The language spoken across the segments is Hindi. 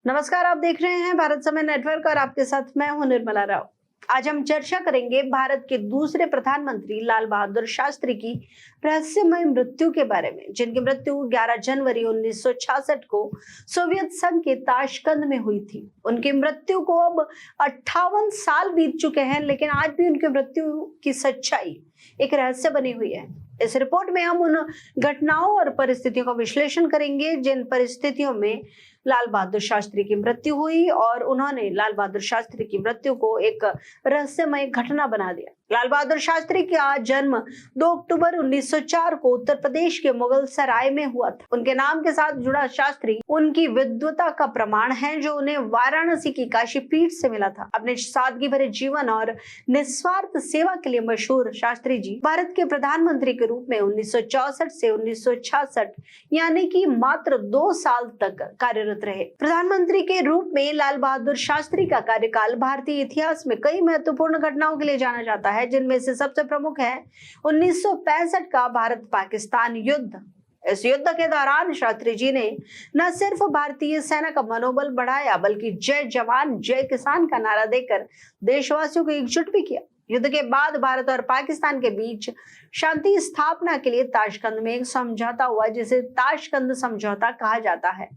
नमस्कार, आप देख रहे हैं भारत समय नेटवर्क और आपके साथ मैं हूं निर्मला राव। आज हम चर्चा करेंगे भारत के दूसरे प्रधानमंत्री लाल बहादुर शास्त्री की रहस्यमय मृत्यु के बारे में, जिनकी मृत्यु 11 जनवरी 1966 को सोवियत संघ के ताशकंद में हुई थी। उनकी मृत्यु को अब 58 साल बीत चुके हैं, लेकिन आज भी उनकी मृत्यु की सच्चाई एक रहस्य बनी हुई है। इस रिपोर्ट में हम उन घटनाओं और परिस्थितियों का विश्लेषण करेंगे जिन परिस्थितियों में लाल बहादुर शास्त्री की मृत्यु हुई और उन्होंने लाल बहादुर शास्त्री की मृत्यु को एक रहस्यमय घटना बना दिया। लाल बहादुर शास्त्री का जन्म 2 अक्टूबर 1904 को उत्तर प्रदेश के मुगल सराय में हुआ था। उनके नाम के साथ जुड़ा शास्त्री उनकी विद्वता का प्रमाण है, जो उन्हें वाराणसी की काशी पीठ से मिला था। अपने सादगी भरे जीवन और निस्वार्थ सेवा के लिए मशहूर शास्त्री जी भारत के प्रधानमंत्री के रूप में 1964 से 1966 यानी कि मात्र 2 साल तक कार्यरत रहे। प्रधानमंत्री के रूप में लाल बहादुर शास्त्री का कार्यकाल भारतीय इतिहास में कई महत्वपूर्ण घटनाओं के लिए जाना जाता है, जिनमें से सबसे प्रमुख है 1965 का भारत पाकिस्तान युद्ध। इस युद्ध के दौरान शास्त्री जी ने न सिर्फ भारतीय सेना का मनोबल बढ़ाया, बल्कि जय जवान जय किसान का नारा देकर देशवासियों को एकजुट भी किया। युद्ध के बाद भारत और पाकिस्तान के बीच शांति स्थापना के लिए ताशकंद में एक समझौता हुआ, जिसे ताशकंद समझौता कहा जाता है।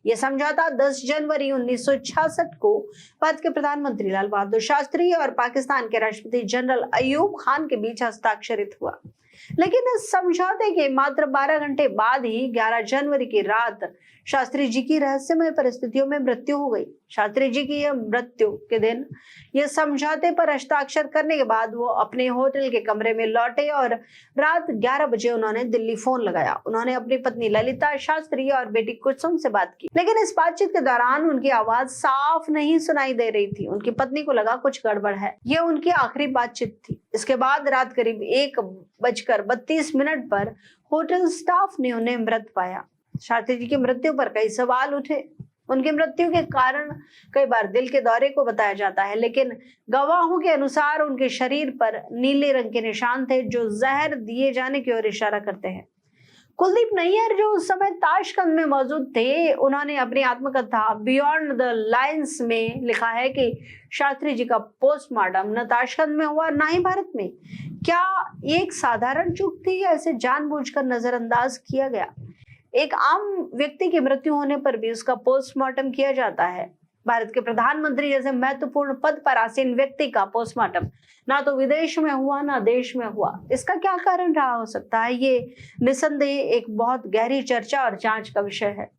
यह समझौता 10 जनवरी 1966 को भारत के प्रधानमंत्री लाल बहादुर शास्त्री और पाकिस्तान के राष्ट्रपति जनरल अयूब खान के बीच हस्ताक्षरित हुआ। लेकिन इस समझौते के मात्र 12 घंटे बाद ही 11 जनवरी की रात शास्त्री जी की रहस्यमय परिस्थितियों में मृत्यु हो गई। शास्त्री जी की यह मृत्यु के दिन यह समझौते पर हस्ताक्षर करने के बाद वो अपने होटल के कमरे में लौटे और रात 11 बजे उन्होंने दिल्ली फोन लगाया। उन्होंने अपनी पत्नी ललिता शास्त्री और बेटी कुसुम से बात की, लेकिन इस बातचीत के दौरान उनकी आवाज साफ नहीं सुनाई दे रही थी। उनकी पत्नी को लगा कुछ गड़बड़ है। यह उनकी आखिरी बातचीत थी। इसके बाद रात करीब 1:32 पर होटल स्टाफ ने उन्हें मृत पाया। शास्त्री जी की मृत्यु पर कई सवाल उठे। उनकी मृत्यु के कारण कई बार दिल के दौरे को बताया जाता है, लेकिन गवाहों के अनुसार उनके शरीर पर नीले रंग के निशान थे, जो जहर दिए जाने की ओर इशारा करते हैं। कुलदीप नैयर, जो उस समय ताशकंद में मौजूद थे, उन्होंने अपनी आत्मकथा बियॉन्ड द लाइंस में लिखा है कि शास्त्री जी का पोस्टमार्टम न ताशकंद में हुआ, ना ही भारत में। क्या एक साधारण चूक थी या इसे जानबूझकर नजरअंदाज किया गया? एक आम व्यक्ति की मृत्यु होने पर भी उसका पोस्टमार्टम किया जाता है। भारत के प्रधानमंत्री जैसे महत्वपूर्ण पद पर आसीन व्यक्ति का पोस्टमार्टम ना तो विदेश में हुआ ना देश में हुआ। इसका क्या कारण रहा हो सकता है? ये निसंदेह एक बहुत गहरी चर्चा और जांच का विषय है।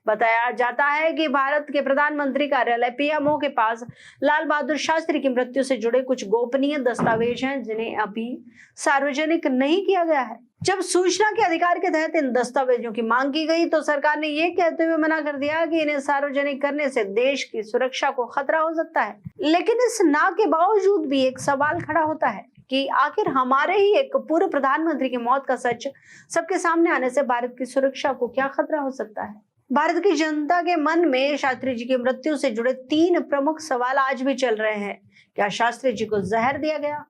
बताया जाता है कि भारत के प्रधानमंत्री कार्यालय पीएमओ के पास लाल बहादुर शास्त्री की मृत्यु से जुड़े कुछ गोपनीय दस्तावेज हैं, जिन्हें अभी सार्वजनिक नहीं किया गया है। जब सूचना के अधिकार के तहत इन दस्तावेजों की मांग की गई, तो सरकार ने यह कहते हुए मना कर दिया कि इन्हें सार्वजनिक करने से देश की सुरक्षा को खतरा हो सकता है। लेकिन इस ना के बावजूद भी एक सवाल खड़ा होता है कि आखिर हमारे ही एक पूर्व प्रधानमंत्री की मौत का सच सबके सामने आने से भारत की सुरक्षा को क्या खतरा हो सकता है? भारत की जनता के मन में शास्त्री जी की मृत्यु से जुड़े 3 प्रमुख सवाल आज भी चल रहे हैं। क्या शास्त्री जी को जहर दिया गया?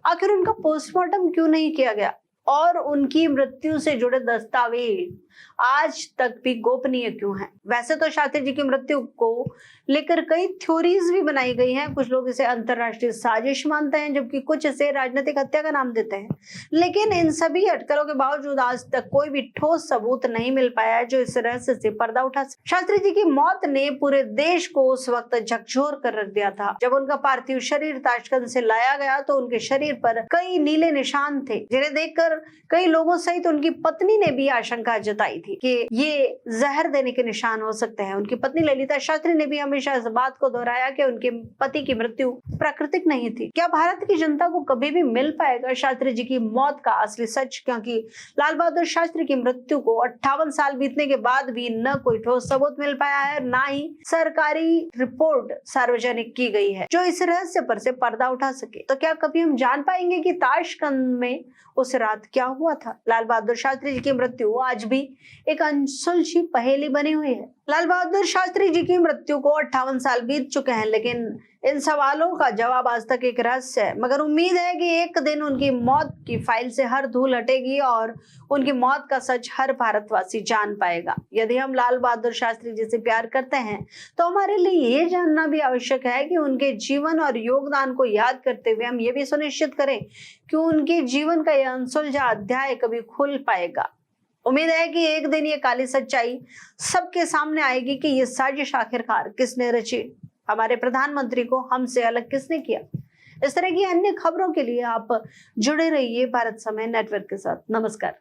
आखिर उनका पोस्टमार्टम क्यों नहीं किया गया? और उनकी मृत्यु से जुड़े दस्तावेज आज तक भी गोपनीय क्यों हैं? वैसे तो शास्त्री जी की मृत्यु को लेकर कई थ्योरीज भी बनाई गई हैं। कुछ लोग इसे अंतरराष्ट्रीय साजिश मानते हैं, जबकि कुछ इसे राजनीतिक हत्या का नाम देते हैं। लेकिन इन सभी अटकलों के बावजूद आज तक कोई भी ठोस सबूत नहीं मिल पाया है जो इस रहस्य से पर्दा उठा सके। शास्त्री जी की मौत ने पूरे देश को उस वक्त झकझोर कर रख दिया था। जब उनका पार्थिव शरीर ताशकंद से लाया गया तो उनके शरीर पर कई नीले निशान थे, जिन्हें देखकर कई लोगों सहित उनकी पत्नी ने भी आशंका जताई थी कि ये जहर देने के निशान हो सकते हैं। उनकी पत्नी ललिता शास्त्री ने भी हमेशा इस बात को दोहराया कि उनके पति की मृत्यु प्राकृतिक नहीं थी। क्या भारत की जनता को कभी भी मिल पाएगा शास्त्री जी की मौत का असली सच? क्योंकि लाल बहादुर शास्त्री की मृत्यु को 58 साल बीतने के बाद भी न कोई ठोस सबूत मिल पाया है, ना ही सरकारी रिपोर्ट सार्वजनिक की गई है जो इस रहस्य पर से पर्दा उठा सके। तो क्या कभी हम जान पाएंगे कि ताशकंद में उस रात क्या हुआ था? लाल बहादुर शास्त्री जी की मृत्यु आज भी एक अनसुलझी पहेली बनी हुई है। लाल बहादुर शास्त्री जी की मृत्यु को 58 साल बीत चुके हैं, लेकिन इन सवालों का जवाब आज तक एक रहस्य है। मगर उम्मीद है कि एक दिन उनकी मौत की फाइल से हर धूल हटेगी और उनकी मौत का सच हर भारतवासी जान पाएगा। यदि हम लाल बहादुर शास्त्री जी से प्यार करते हैं तो हमारे लिए ये जानना भी आवश्यक है कि उनके जीवन और योगदान को याद करते हुए हम ये भी सुनिश्चित करें कि उनके जीवन का यह अनसुलझा अध्याय कभी खुल पाएगा। उम्मीद है कि एक दिन ये काली सच्चाई सबके सामने आएगी कि ये साजिश आखिरकार किसने रची, हमारे प्रधानमंत्री को हमसे अलग किसने किया। इस तरह की अन्य खबरों के लिए आप जुड़े रहिए भारत समय नेटवर्क के साथ। नमस्कार।